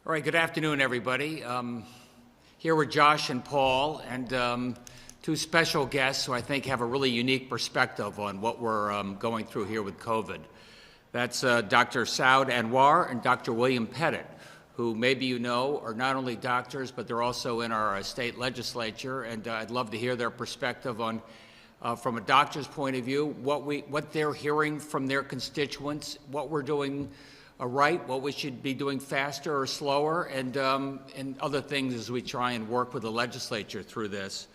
All right, good afternoon, everybody. Here with Josh and Paul, and two special guests who I think have a really unique perspective on what we're going through here with COVID. That's Dr. Saud Anwar and Dr. William Pettit, who maybe you know are not only doctors, but they're also in our state legislature, and I'd love to hear their perspective on, from a doctor's point of view, what they're hearing from their constituents, what we're doing right, what we should be doing faster or slower, and other things as we try and work with the legislature through this.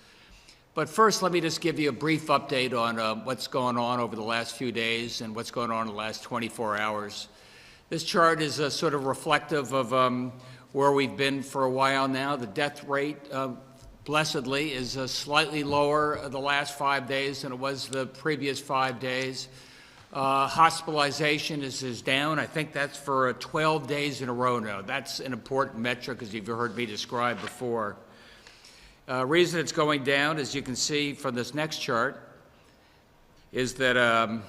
But first, let me just give you a brief update on what's going on over the last few days and what's going on in the last 24 hours. This chart is sort of reflective of where we've been for a while now. The death rate, blessedly, is slightly lower the last 5 days than it was the previous 5 days. Hospitalization is down. I think that's for 12 days in a row now. That's an important metric, as you've heard me describe before. Reason it's going down, as you can see from this next chart, is that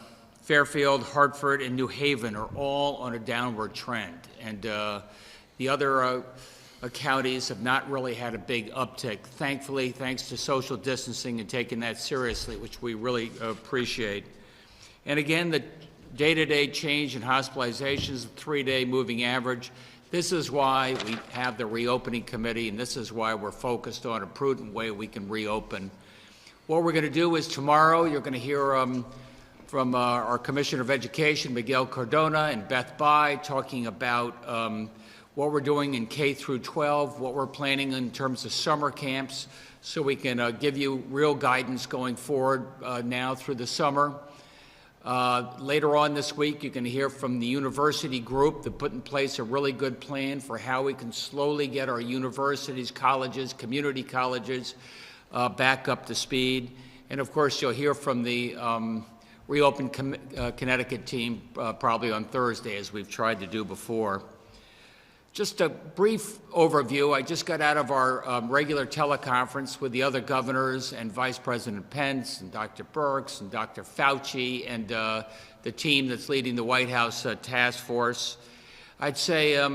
Fairfield, Hartford, and New Haven are all on a downward trend. And the other counties have not really had a big uptick, thankfully, thanks to social distancing and taking that seriously, which we really appreciate. And again, the day-to-day change in hospitalizations, the 3-day moving average. This is why we have the reopening committee, and this is why we're focused on a prudent way we can reopen. What we're going to do is tomorrow you're going to hear from our Commissioner of Education, Miguel Cardona, and Beth Bai, talking about what we're doing in K through 12, what we're planning in terms of summer camps, so we can give you real guidance going forward now through the summer. Later on this week, you can hear from the university group that put in place a really good plan for how we can slowly get our universities, colleges, community colleges back up to speed. And of course, you'll hear from the Reopen Connecticut team probably on Thursday, as we've tried to do before. Just a brief overview. I just got out of our regular teleconference with the other governors and Vice President Pence and Dr. Birx and Dr. Fauci and the team that's leading the White House task force. I'd say, I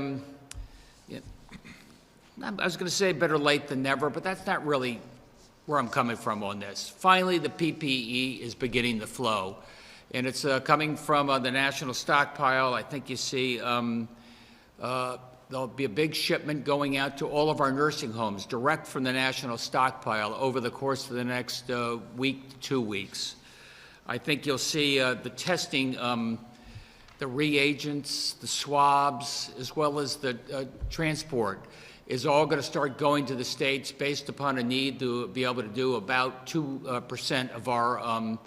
was going to say better late than never, but that's not really where I'm coming from on this. Finally, the PPE is beginning to flow, and it's coming from the national stockpile. I think you see there'll be a big shipment going out to all of our nursing homes direct from the national stockpile over the course of the next week to 2 weeks. I think you'll see the testing, the reagents, the swabs, as well as the transport is all going to start going to the states based upon a need to be able to do about 2% of our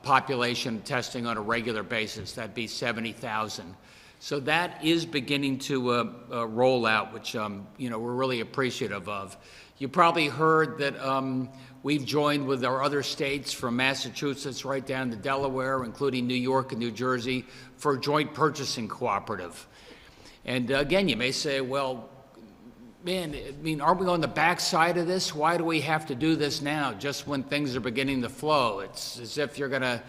population testing on a regular basis. That'd be 70,000. So that is beginning to roll out, which we're really appreciative of. You probably heard that we've joined with our other states from Massachusetts right down to Delaware, including New York and New Jersey, for a joint purchasing cooperative. And again, you may say, well, man, aren't we on the backside of this? Why do we have to do this now, just when things are beginning to flow? It's as if you're going to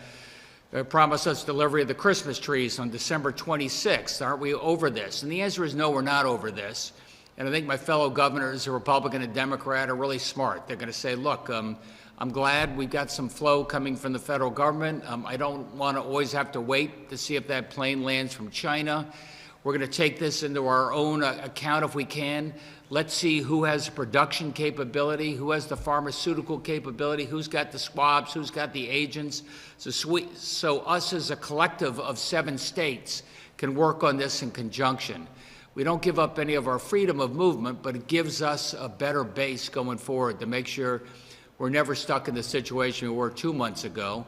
promise us delivery of the Christmas trees on December 26th. Aren't we over this? And the answer is no, we're not over this. And I think my fellow governors, the Republican and Democrat, are really smart. They're going to say, look, I'm glad we've got some flow coming from the federal government. I don't want to always have to wait to see if that plane lands from China. We're going to take this into our own account if we can. Let's see who has production capability, who has the pharmaceutical capability, who's got the swabs, who's got the agents. So us as a collective of 7 states can work on this in conjunction. We don't give up any of our freedom of movement, but it gives us a better base going forward to make sure we're never stuck in the situation we were 2 months ago.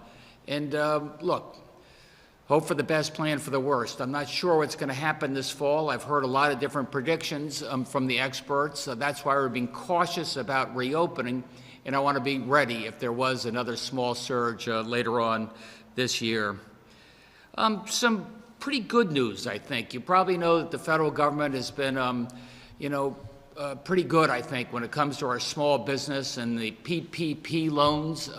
And look, hope for the best, plan for the worst. I'm not sure what's going to happen this fall. I've heard a lot of different predictions from the experts. That's why we're being cautious about reopening, and I want to be ready if there was another small surge later on this year. Some pretty good news, I think. You probably know that the federal government has been, pretty good, I think, when it comes to our small business and the PPP loans.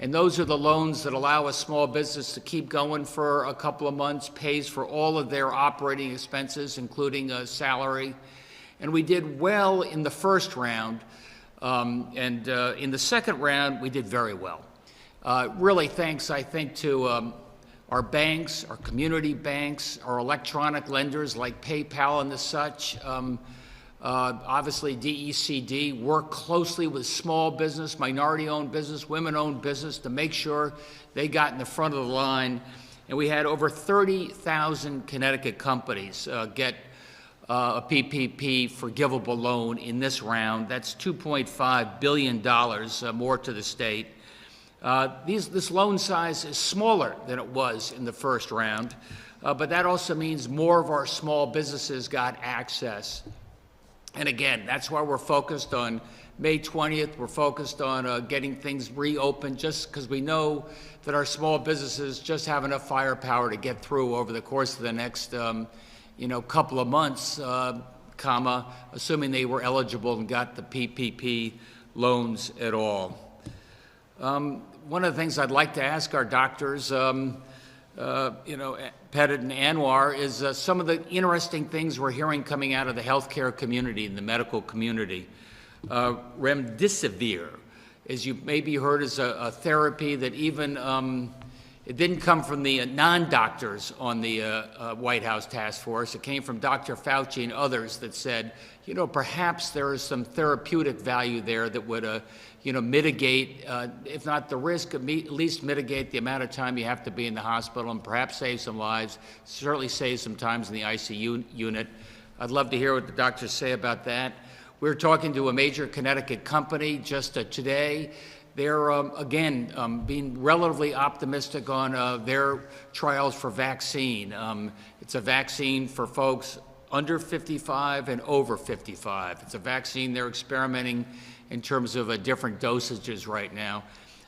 And those are the loans that allow a small business to keep going for a couple of months, pays for all of their operating expenses, including salary. And we did well in the first round. In the second round, we did very well. Really thanks, I think, to our banks, our community banks, our electronic lenders like PayPal and the such. Obviously, DECD work closely with small business, minority-owned business, women-owned business to make sure they got in the front of the line. And we had over 30,000 Connecticut companies get a PPP forgivable loan in this round. That's $2.5 billion more to the state. This loan size is smaller than it was in the first round, but that also means more of our small businesses got access. And again, that's why we're focused on May 20th. We're focused on getting things reopened, just because we know that our small businesses just have enough firepower to get through over the course of the next couple of months, assuming they were eligible and got the PPP loans at all. One of the things I'd like to ask our doctors, Pettit and Anwar, is some of the interesting things we're hearing coming out of the healthcare community and the medical community. Remdesivir, as you maybe heard, is a therapy that even it didn't come from the non-doctors on the White House task force. It came from Dr. Fauci and others that said, perhaps there is some therapeutic value there that would, mitigate, if not the risk, at least mitigate the amount of time you have to be in the hospital and perhaps save some lives, certainly save some times in the ICU unit. I'd love to hear what the doctors say about that. We're talking to a major Connecticut company just today. They're, again, being relatively optimistic on their trials for vaccine. It's a vaccine for folks under 55 and over 55. It's a vaccine they're experimenting in terms of different dosages right now.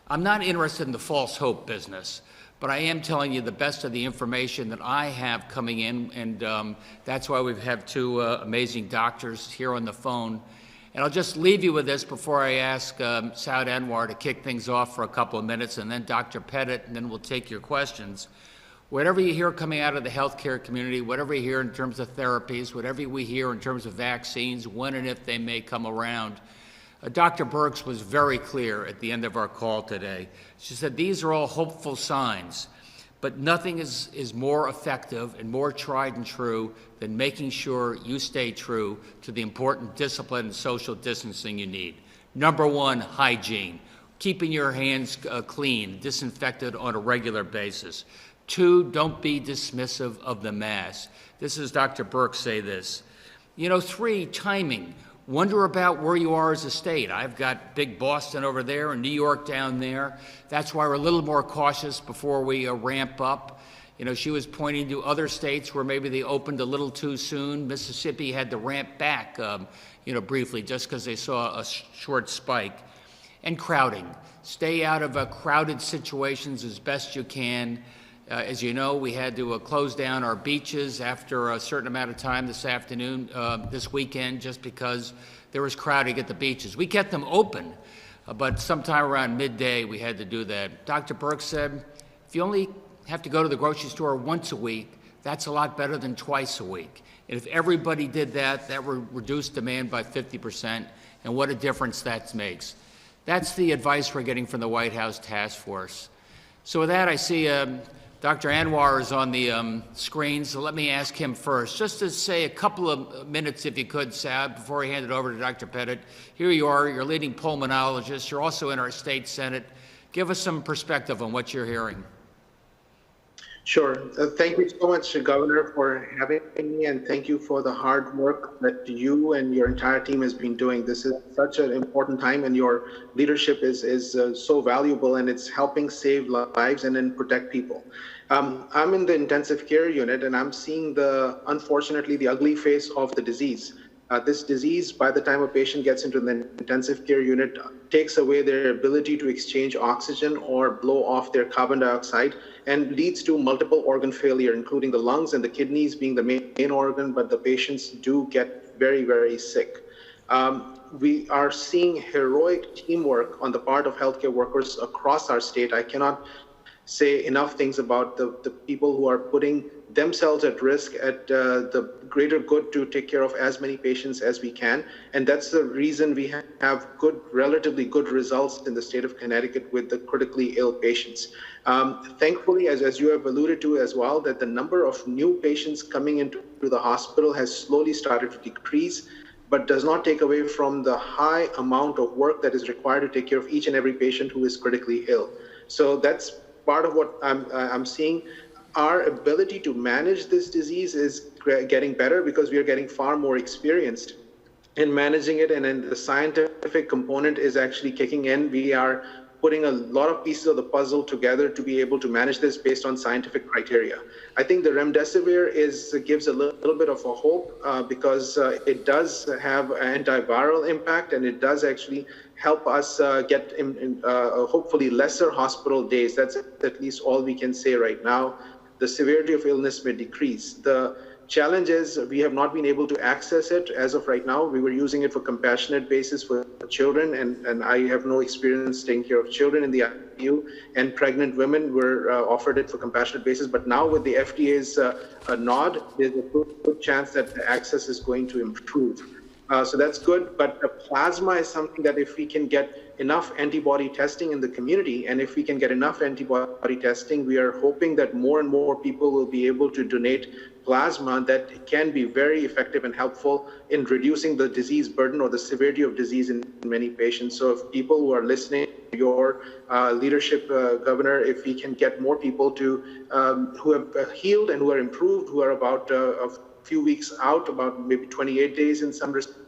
I'm not interested in the false hope business, but I am telling you the best of the information that I have coming in, and that's why we have two amazing doctors here on the phone. And I'll just leave you with this before I ask Saud Anwar to kick things off for a couple of minutes, and then Dr. Pettit, and then we'll take your questions. Whatever you hear coming out of the healthcare community, whatever you hear in terms of therapies, whatever we hear in terms of vaccines, when and if they may come around, Dr. Birx was very clear at the end of our call today. She said these are all hopeful signs, but nothing is more effective and more tried and true than making sure you stay true to the important discipline and social distancing you need. Number one, hygiene, keeping your hands clean, disinfected on a regular basis. Two, don't be dismissive of the mask. This is Dr. Birx say this. Three, timing. Wonder about where you are as a state. I've got big Boston over there and New York down there. That's why we're a little more cautious before we ramp up. She was pointing to other states where maybe they opened a little too soon. Mississippi had to ramp back, briefly just because they saw a short spike. And crowding. Stay out of crowded situations as best you can. As you know, we had to close down our beaches after a certain amount of time this weekend, just because there was crowding at the beaches. We kept them open, but sometime around midday we had to do that. Dr. Birx said, if you only have to go to the grocery store once a week, that's a lot better than twice a week. And if everybody did that, that would reduce demand by 50%, and what a difference that makes. That's the advice we're getting from the White House task force. So with that, I see Dr. Anwar is on the screen, so let me ask him first. Just to say a couple of minutes, if you could, Saud, before I hand it over to Dr. Pettit. Here you are, you're a leading pulmonologist. You're also in our state senate. Give us some perspective on what you're hearing. Sure. Thank you so much, Governor, for having me, and thank you for the hard work that you and your entire team has been doing. This is such an important time, and your leadership is so valuable, and it's helping save lives and then protect people. I'm in the intensive care unit, and I'm seeing unfortunately, the ugly face of the disease. This disease, by the time a patient gets into the intensive care unit, takes away their ability to exchange oxygen or blow off their carbon dioxide, and leads to multiple organ failure, including the lungs and the kidneys being the main organ, but the patients do get very, very sick. we are seeing heroic teamwork on the part of healthcare workers across our state. I cannot say enough things about the people who are putting themselves at risk at the greater good to take care of as many patients as we can. And that's the reason we have relatively good results in the state of Connecticut with the critically ill patients. Thankfully, as you have alluded to as well, that the number of new patients coming into the hospital has slowly started to decrease, but does not take away from the high amount of work that is required to take care of each and every patient who is critically ill. So that's part of what I'm seeing. Our ability to manage this disease is getting better because we are getting far more experienced in managing it, and then the scientific component is actually kicking in. We are putting a lot of pieces of the puzzle together to be able to manage this based on scientific criteria. I think the remdesivir gives a little bit of a hope because it does have antiviral impact, and it does actually help us get hopefully lesser hospital days. That's at least all we can say right now. The severity of illness may decrease. The challenge is we have not been able to access it as of right now. We were using it for compassionate basis for children, and I have no experience taking care of children in the ICU, and pregnant women were offered it for compassionate basis. But now with the FDA's nod, there's a good chance that the access is going to improve. So that's good, but the plasma is something that if we can get enough antibody testing in the community, and if we can get enough antibody testing, we are hoping that more and more people will be able to donate plasma that can be very effective and helpful in reducing the disease burden or the severity of disease in many patients. So if people who are listening to your leadership, Governor, if we can get more people to who have healed and who are improved, who are about a few weeks out, about maybe 28 days in some respects,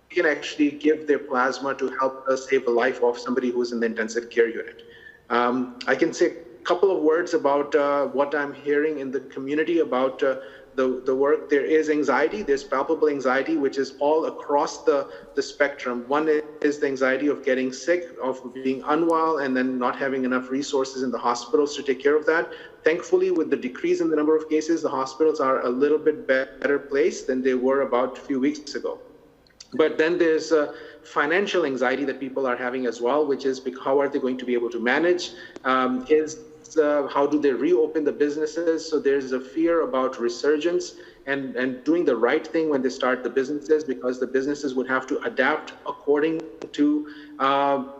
we can actually give their plasma to help us save the life of somebody who's in the intensive care unit. I can say a couple of words about what I'm hearing in the community about the work. There is anxiety, there's palpable anxiety, which is all across the spectrum. One is the anxiety of getting sick, of being unwell, and then not having enough resources in the hospitals to take care of that. Thankfully, with the decrease in the number of cases, the hospitals are a little bit better placed than they were about a few weeks ago. But then there's financial anxiety that people are having as well, which is how are they going to be able to manage? How do they reopen the businesses? So there's a fear about resurgence and doing the right thing when they start the businesses, because the businesses would have to adapt according to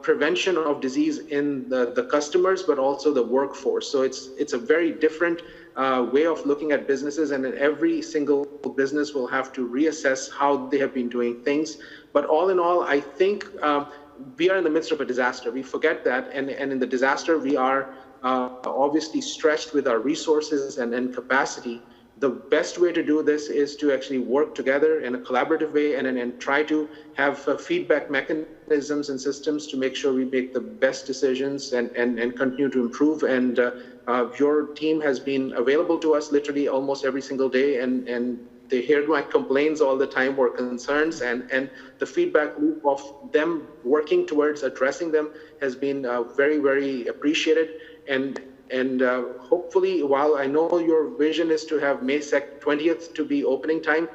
prevention of disease in the customers, but also the workforce. So it's a very different way of looking at businesses, and then every single business will have to reassess how they have been doing things. But all in all, I think we are in the midst of a disaster. We forget that, and in the disaster, we are obviously stretched with our resources and capacity. The best way to do this is to actually work together in a collaborative way and try to have feedback mechanisms and systems to make sure we make the best decisions and continue to improve. And your team has been available to us literally almost every single day, and they hear my complaints all the time or concerns, and the feedback loop of them working towards addressing them has been very, very appreciated. And hopefully, while I know your vision is to have May 20th to be opening time,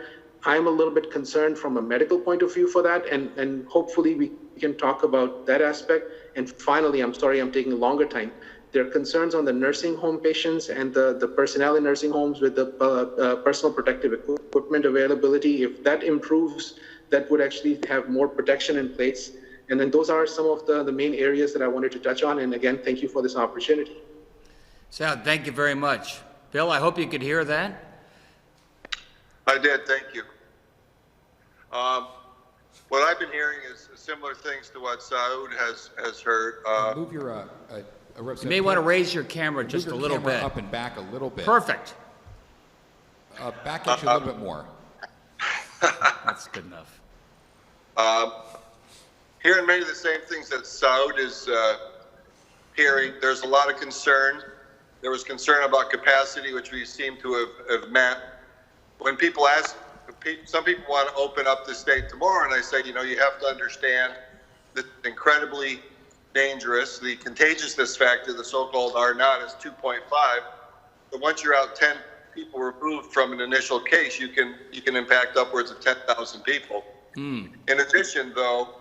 I'm a little bit concerned from a medical point of view for that, and hopefully we can talk about that aspect. And finally, I'm sorry I'm taking a longer time. There are concerns on the nursing home patients and the personnel in nursing homes with the personal protective equipment availability. If that improves, that would actually have more protection in place. And then those are some of the main areas that I wanted to touch on. And again, thank you for this opportunity. Sal, thank you very much. Bill, I hope you could hear that. I did, thank you. What I've been hearing is similar things to what Saud has heard. Move your you may want to raise your camera just a little bit. Up and back a little bit. Perfect. Back at you a little bit more. That's good enough. Hearing many of the same things that Saud is hearing. There's a lot of concern. There was concern about capacity, which we seem to have met. When people ask, some people want to open up the state tomorrow, and I say, you have to understand that it's incredibly dangerous. The contagiousness factor, the so-called R naught, is 2.5. But once you're out 10 people removed from an initial case, you can impact upwards of 10,000 people. In addition, though,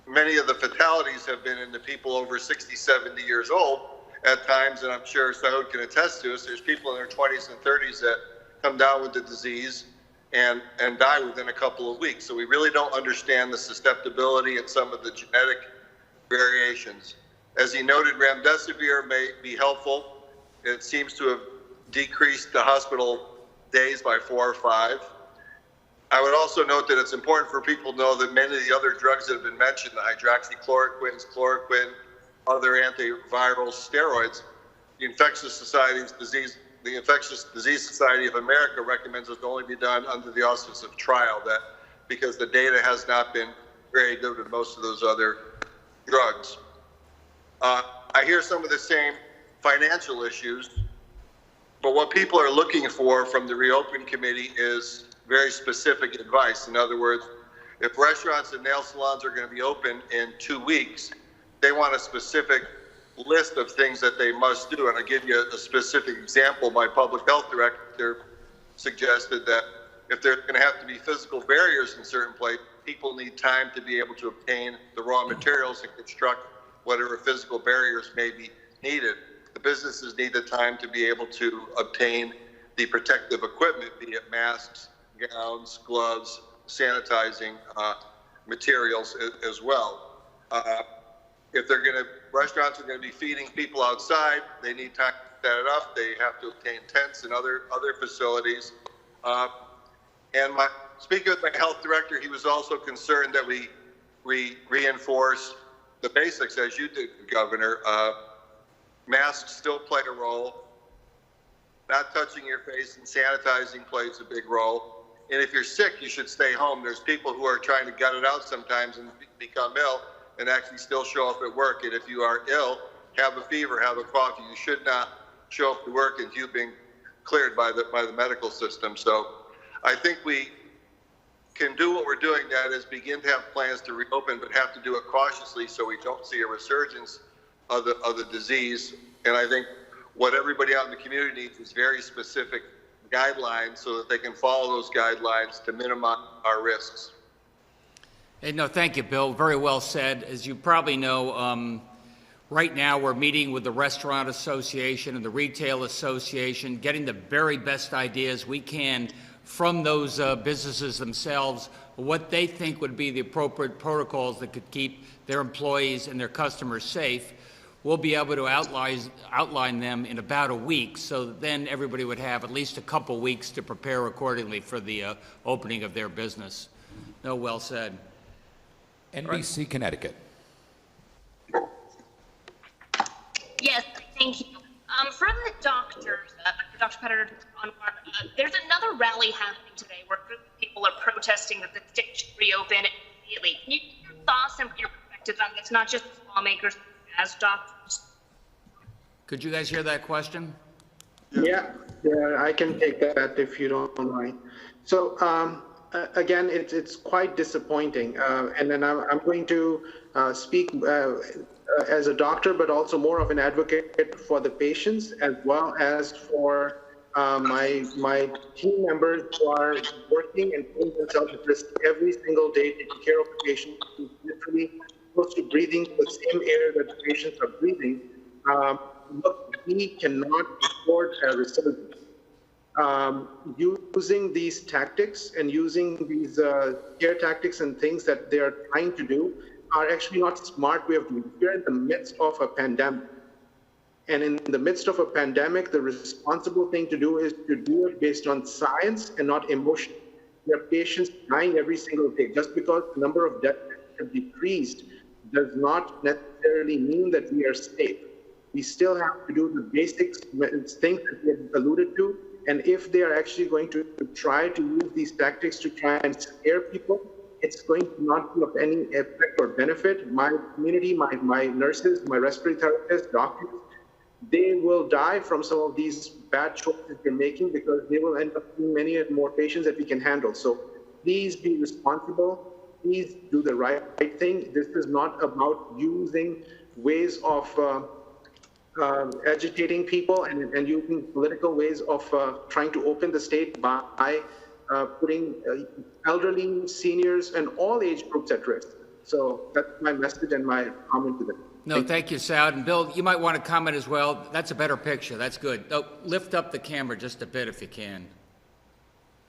many of the fatalities have been in the people over 60, 70 years old at times, and I'm sure Saud can attest to this. There's people in their 20s and 30s that come down with the disease and die within a couple of weeks. So we really don't understand the susceptibility and some of the genetic variations. As he noted, remdesivir may be helpful. It seems to have decreased the hospital days by 4 or 5. I would also note that it's important for people to know that many of the other drugs that have been mentioned, the hydroxychloroquines, chloroquine, other antiviral steroids, the Infectious Disease Society of America recommends it only be done under the auspices of trial, that because the data has not been very good with most of those other drugs. I hear some of the same financial issues, but what people are looking for from the Reopen Committee is very specific advice. In other words, if restaurants and nail salons are going to be open in 2 weeks, they want a specific list of things that they must do. And I'll give you a specific example. My public health director suggested that if there's going to have to be physical barriers in certain places, people need time to be able to obtain the raw materials and construct whatever physical barriers may be needed. The businesses need the time to be able to obtain the protective equipment, be it masks, gowns, gloves, sanitizing materials as well. If restaurants are going to be feeding people outside, they need time to set it up. They have to obtain tents and other facilities. And speaking with my health director, he was also concerned that we reinforce the basics, as you did, Governor. Masks still play a role. Not touching your face and sanitizing plays a big role. And if you're sick, you should stay home. There's people who are trying to gut it out sometimes and become ill and actually still show up at work. And if you are ill, have a fever, have a cough, you should not show up to work until you've been cleared by the medical system. So I think we can do what we're doing, that is begin to have plans to reopen, but have to do it cautiously so we don't see a resurgence of the disease. And I think what everybody out in the community needs is very specific guidelines so that they can follow those guidelines to minimize our risks. Hey, no, thank you, Bill. Very well said. As you probably know, right now we're meeting with the Restaurant Association and the Retail Association, getting the very best ideas we can from those businesses themselves, what they think would be the appropriate protocols that could keep their employees and their customers safe. We'll be able to outline them in about a week, so that then everybody would have at least a couple weeks to prepare accordingly for the opening of their business. No, well said. NBC Connecticut. Yes, thank you. For the doctors, Dr. Petter, there's another rally happening today where people are protesting that the state should reopen immediately. Can you give your thoughts and your perspectives on this, not just as lawmakers, as doctors? Could you guys hear that question? Yeah, I can take that if you don't mind. So again, it's quite disappointing, and then I'm going to speak as a doctor, but also more of an advocate for the patients as well as for my team members who are working and putting themselves at risk every single day, taking care of the patient who's literally close to breathing the same air that the patients are breathing. Look, we cannot afford a resurgence. Using these tactics and using these care tactics and things that they are trying to do are actually not a smart way of doing it. We're in the midst of a pandemic. And in the midst of a pandemic, the responsible thing to do is to do it based on science and not emotion. There are patients dying every single day. Just because the number of deaths have decreased does not necessarily mean that we are safe. We still have to do the basic things that we have alluded to. And if they are actually going to try to use these tactics to try and scare people, it's going to not be of any effect or benefit. My community, my nurses, my respiratory therapists, doctors, they will die from some of these bad choices they're making because they will end up seeing many more patients that we can handle. So please be responsible. Please do the right thing. This is not about using ways of agitating people and using political ways of trying to open the state by putting elderly, seniors, and all age groups at risk. So that's my message and my comment to them. No, thank you, Saud. And Bill, you might want to comment as well. That's a better picture. That's good. Oh, lift up the camera just a bit if you can.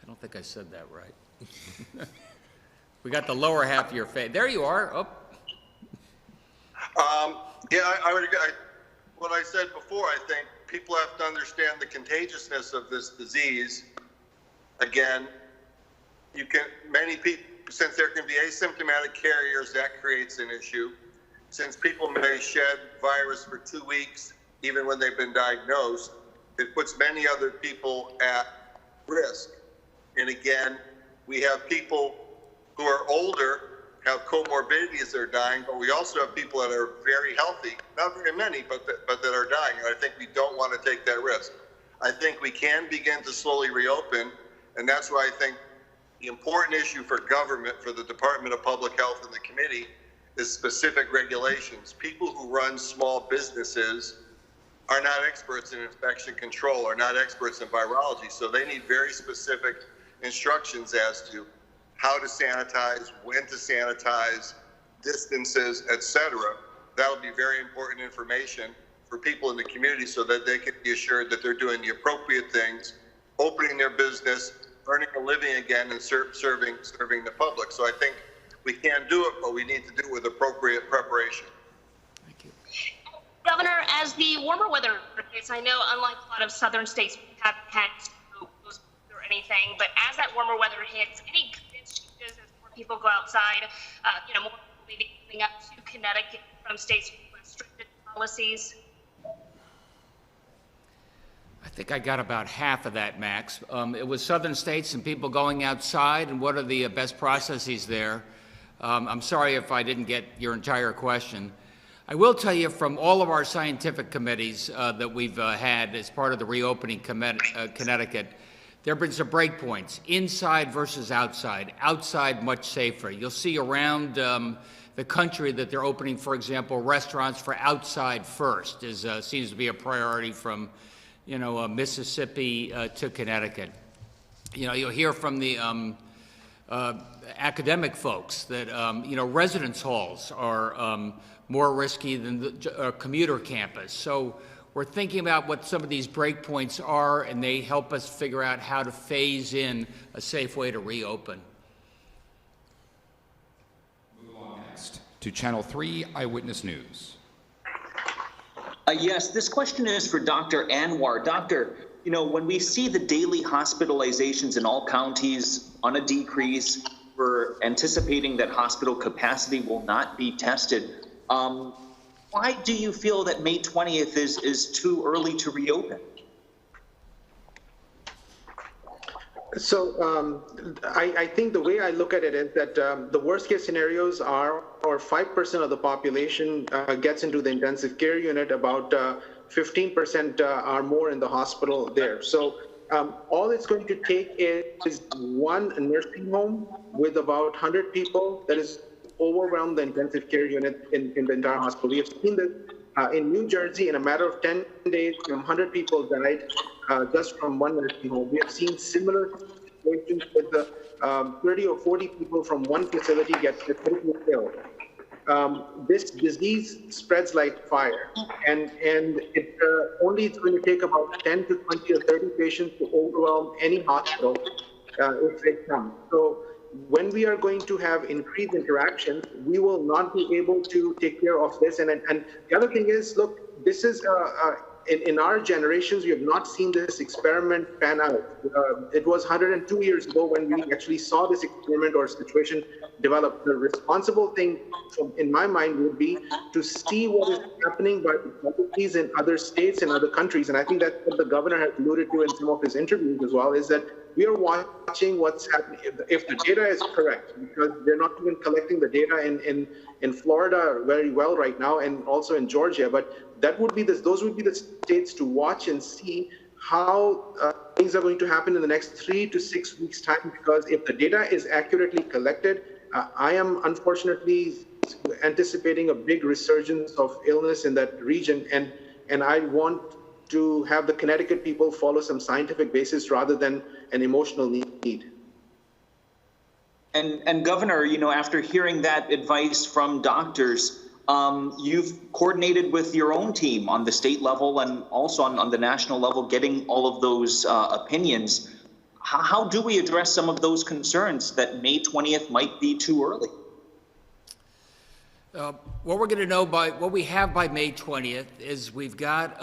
I don't think I said that right. We got the lower half of your face. There you are. Oh. Yeah, I would agree. What I said before, I think people have to understand the contagiousness of this disease. Again, many people, since there can be asymptomatic carriers, that creates an issue. Since people may shed virus for 2 weeks, even when they've been diagnosed, it puts many other people at risk. And again, we have people who are older, have comorbidities that are dying, but we also have people that are very healthy, not very many, but that are dying. And I think we don't want to take that risk. I think we can begin to slowly reopen, and that's why I think the important issue for government, for the Department of Public Health and the committee, is specific regulations. People who run small businesses are not experts in infection control, are not experts in virology, so they need very specific instructions as to how to sanitize, when to sanitize, distances, etc. That'll be very important information for people in the community so that they can be assured that they're doing the appropriate things, opening their business, earning a living again, and serving the public. So I think we can do it, but we need to do it with appropriate preparation. Thank you. Governor, as the warmer weather hits, I know unlike a lot of southern states, we haven't had snow or anything, but as that warmer weather hits, any changes as more people go outside, more people maybe coming up to Connecticut from states with restricted policies? I think I got about half of that, Max. It was southern states and people going outside, and what are the best processes there? I'm sorry if I didn't get your entire question. I will tell you from all of our scientific committees that we've had as part of the reopening Connecticut, there have been some break points, inside versus outside. Outside, much safer. You'll see around the country that they're opening, for example, restaurants for outside first, seems to be a priority from Mississippi to Connecticut. You'll hear from the academic folks that, residence halls are more risky than the commuter campus. So we're thinking about what some of these breakpoints are, and they help us figure out how to phase in a safe way to reopen. Move on next to Channel 3 Eyewitness News. Yes, this question is for Dr. Anwar. Doctor, when we see the daily hospitalizations in all counties on a decrease, we're anticipating that hospital capacity will not be tested. Why do you feel that May 20th is too early to reopen? So I think the way I look at it is that the worst case scenarios are, or 5% of the population gets into the intensive care unit, about 15% are more in the hospital there. So all it's going to take is one nursing home with about 100 people that is overwhelmed the intensive care unit in the entire hospital. We have seen this in New Jersey. In a matter of 10 days, 100 people died just from one nursing home. We have seen similar situations with the 30 or 40 people from one facility get critically ill. This disease spreads like fire, and it only is going to take about 10 to 20 or 30 patients to overwhelm any hospital if they come. So when we are going to have increased interactions, we will not be able to take care of this. And the other thing is, look, this is in our generations, we have not seen this experiment pan out. It was 102 years ago when we actually saw this experiment or situation develop. The responsible thing, in my mind, would be to see what is happening by the authorities in other states and other countries. And I think that's what the governor has alluded to in some of his interviews as well, is that we are watching what's happening. If the data is correct, because they're not even collecting the data in Florida very well right now, and also in Georgia, but those would be the states to watch and see how things are going to happen in the next 3 to 6 weeks' time. Because if the data is accurately collected, I am unfortunately anticipating a big resurgence of illness in that region, and I want to have the Connecticut people follow some scientific basis rather than an emotional need. And Governor, after hearing that advice from doctors, you've coordinated with your own team on the state level and also on the national level, getting all of those opinions. How do we address some of those concerns that May 20th might be too early? What we're going to know what we have by May 20th is we've got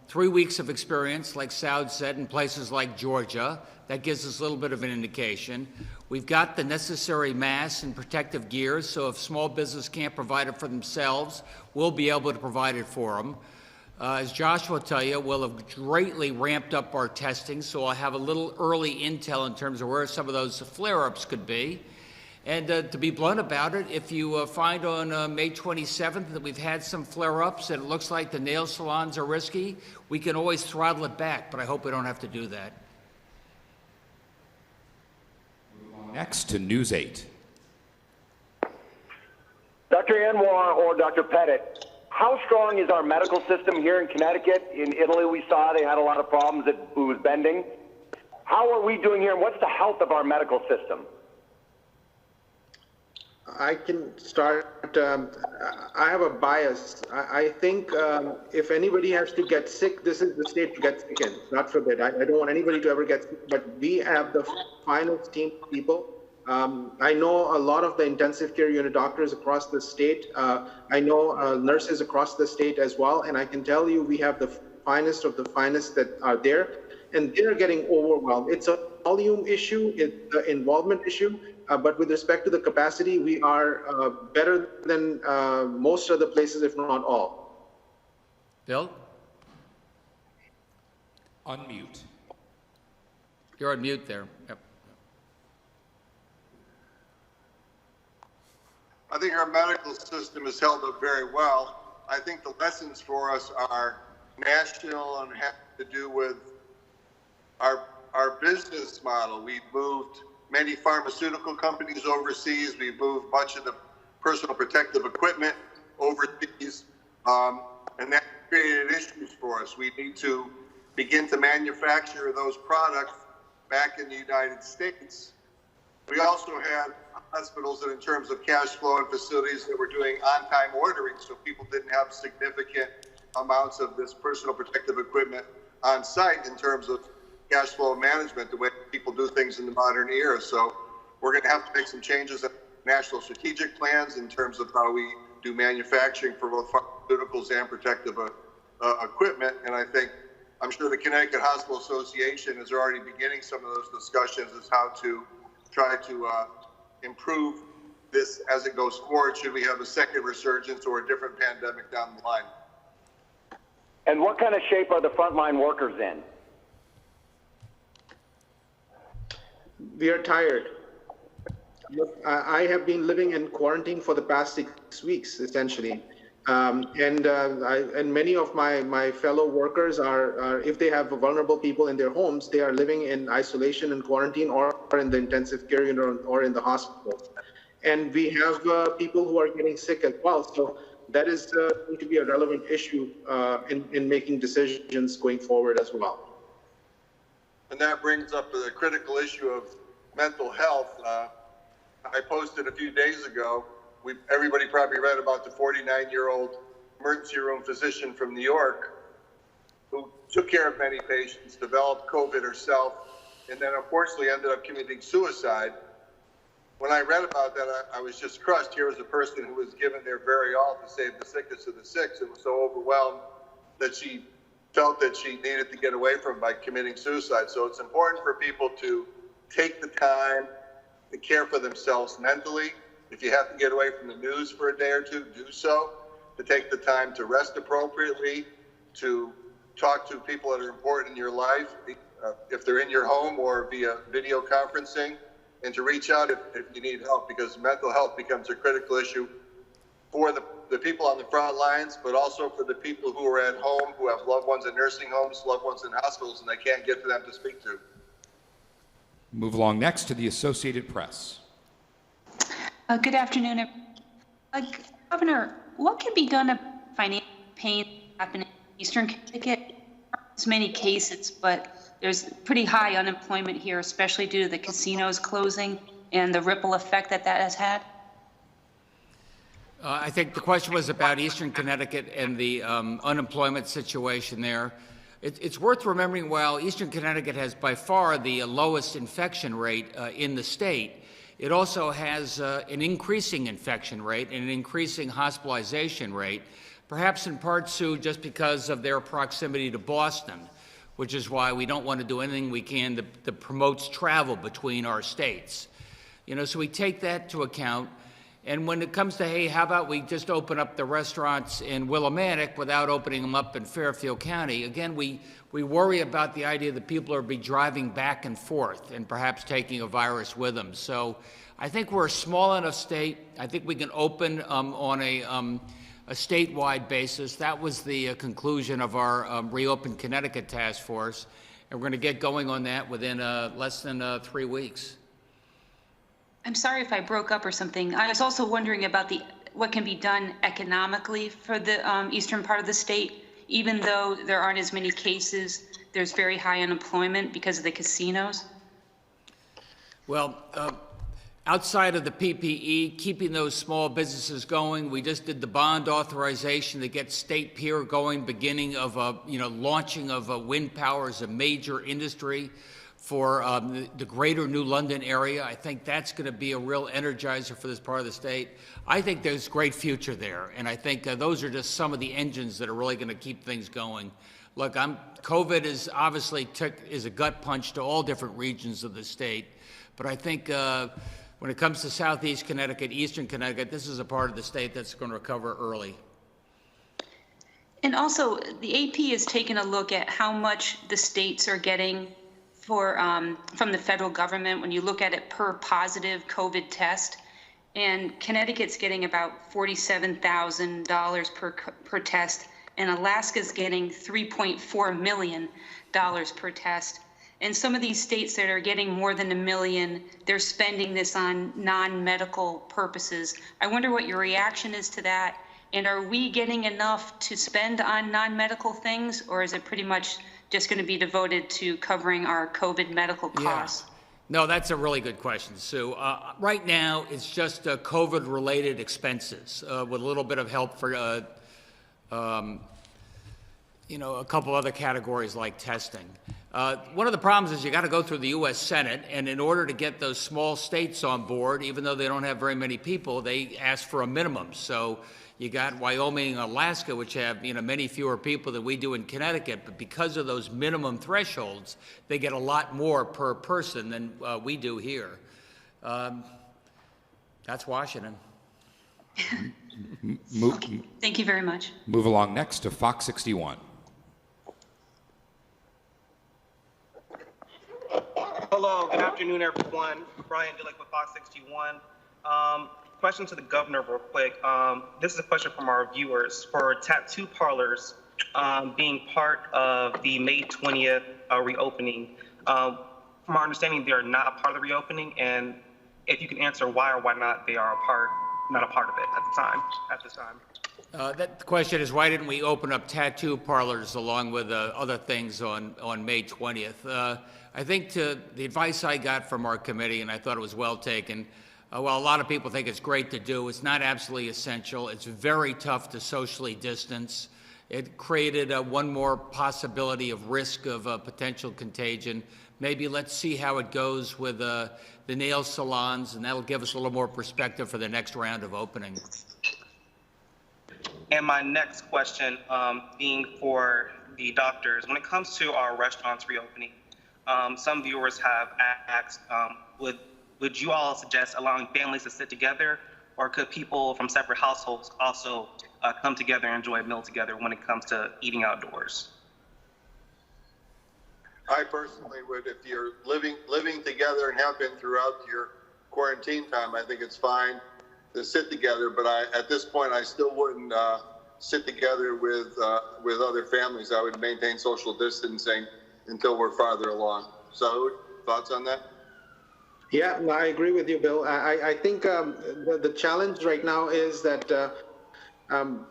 3 weeks of experience, like Saud said, in places like Georgia. That gives us a little bit of an indication. We've got the necessary masks and protective gear, so if small business can't provide it for themselves, we'll be able to provide it for them. As Josh will tell you, we'll have greatly ramped up our testing, so I'll have a little early intel in terms of where some of those flare-ups could be. And to be blunt about it, if you find on May 27th that we've had some flare-ups and it looks like the nail salons are risky, we can always throttle it back, but I hope we don't have to do that. Next to News 8. Dr. Anwar or Dr. Pettit, how strong is our medical system here in Connecticut? In Italy, we saw they had a lot of problems, it was bending. How are we doing here, and what's the health of our medical system? I can start. I have a bias. I think if anybody has to get sick, this is the state to get sick in. God forbid. I don't want anybody to ever get sick, but we have the finest team of people. I know a lot of the intensive care unit doctors across the state. I know nurses across the state as well. And I can tell you we have the finest of the finest that are there. And they're getting overwhelmed. It's a volume issue, it's an involvement issue. But with respect to the capacity, we are better than most other places, if not all. Bill? Unmute. You're on mute there. Yep. I think our medical system is held up very well. I think the lessons for us are national and have to do with our business model. We've moved many pharmaceutical companies overseas. We've moved much of the personal protective equipment overseas, and that created issues for us. We need to begin to manufacture those products back in the United States. We also had hospitals that in terms of cash flow and facilities that were doing on-time ordering, so people didn't have significant amounts of this personal protective equipment on site in terms of cash flow management, the way people do things in the modern era. So we're going to have to make some changes in national strategic plans in terms of how we do manufacturing for both pharmaceuticals and protective equipment. And I'm sure the Connecticut Hospital Association is already beginning some of those discussions as how to try to improve this as it goes forward, should we have a second resurgence or a different pandemic down the line. And what kind of shape are the frontline workers in? We are tired. Look, I have been living in quarantine for the past 6 weeks, essentially. And many of my fellow workers are, if they have vulnerable people in their homes, they are living in isolation and quarantine or in the intensive care unit or in the hospital. And we have people who are getting sick as well. So that is going to be a relevant issue in making decisions going forward as well. And that brings up the critical issue of mental health. I posted a few days ago, everybody probably read about the 49-year-old emergency room physician from New York who took care of many patients, developed COVID herself, and then unfortunately ended up committing suicide. When I read about that, I was just crushed. Here was a person who was given their very all to save the sickest of the sick and was so overwhelmed that she felt that she needed to get away from by committing suicide. So it's important for people to take the time to care for themselves mentally. If you have to get away from the news for a day or two, do so. To take the time to rest appropriately, to talk to people that are important in your life, if they're in your home or via video conferencing, and to reach out if you need help, because mental health becomes a critical issue for the people on the front lines, but also for the people who are at home, who have loved ones in nursing homes, loved ones in hospitals, and they can't get to them to speak to. Move along next to the Associated Press. Good afternoon. Governor, what can be done to financial pain happening in Eastern Connecticut? There's many cases, but there's pretty high unemployment here, especially due to the casinos closing. and the ripple effect that that has had? I think the question was about Eastern Connecticut and the unemployment situation there. It's worth remembering while Eastern Connecticut has by far the lowest infection rate in the state, it also has an increasing infection rate and an increasing hospitalization rate, perhaps in part, Sue, just because of their proximity to Boston, which is why we don't want to do anything we can that promotes travel between our states. You know, so we take that to account. And when it comes to, hey, how about we just open up the restaurants in Willimantic without opening them up in Fairfield County? Again, we worry about the idea that people are be driving back and forth and perhaps taking a virus with them. So I think we're a small enough state. I think we can open on a statewide basis. That was the conclusion of our Reopen Connecticut task force. And we're going to get going on that within less than 3 weeks. I'm sorry if I broke up or something. I was also wondering about what can be done economically for the eastern part of the state. Even though there aren't as many cases, there's very high unemployment because of the casinos. Well, outside of the PPE, keeping those small businesses going, we just did the bond authorization to get state pier going, beginning of launching of wind power as a major industry for the greater New London area. I think that's going to be a real energizer for this part of the state. I think there's great future there, and I think those are just some of the engines that are really going to keep things going. Look, COVID is obviously is a gut punch to all different regions of the state, but I think when it comes to Southeast Connecticut, Eastern Connecticut, this is a part of the state that's going to recover early. And also, the AP has taken a look at how much the states are getting from the federal government when you look at it per positive COVID test. And Connecticut's getting about $47,000 per test, and Alaska's getting $3.4 million per test. And some of these states that are getting more than $1 million, they're spending this on non-medical purposes. I wonder what your reaction is to that. And are we getting enough to spend on non-medical things, or is it pretty much just going to be devoted to covering our COVID medical costs? Yeah. No, that's a really good question, Sue. Right now, it's just COVID-related expenses with a little bit of help for, a couple other categories like testing. One of the problems is you got to go through the U.S. Senate, and in order to get those small states on board, even though they don't have very many people, they ask for a minimum. So you got Wyoming and Alaska, which have many fewer people than we do in Connecticut, but because of those minimum thresholds, they get a lot more per person than we do here. That's Washington. Okay. Thank you very much. Move along next to Fox 61. Hello, good afternoon, everyone. Brian Dillick with Fox 61. Question to the governor real quick. This is a question from our viewers. For tattoo parlors being part of the May 20th reopening, from our understanding, they are not a part of the reopening, and if you can answer why or why not they are not a part of it at this time. The question is, why didn't we open up tattoo parlors along with other things on May 20th? I think the advice I got from our committee, and I thought it was well taken, while a lot of people think it's great to do, it's not absolutely essential. It's very tough to socially distance. It created one more possibility of risk of potential contagion. Maybe let's see how it goes with the nail salons, and that'll give us a little more perspective for the next round of opening. And my next question being for the doctors, when it comes to our restaurants reopening, some viewers have asked, would you all suggest allowing families to sit together, or could people from separate households also come together and enjoy a meal together when it comes to eating outdoors? I personally would, if you're living together and have been throughout your quarantine time, I think it's fine to sit together, but at this point, I still wouldn't sit together with other families. I would maintain social distancing until we're farther along. So, thoughts on that? Yeah, I agree with you, Bill. I think the challenge right now is that,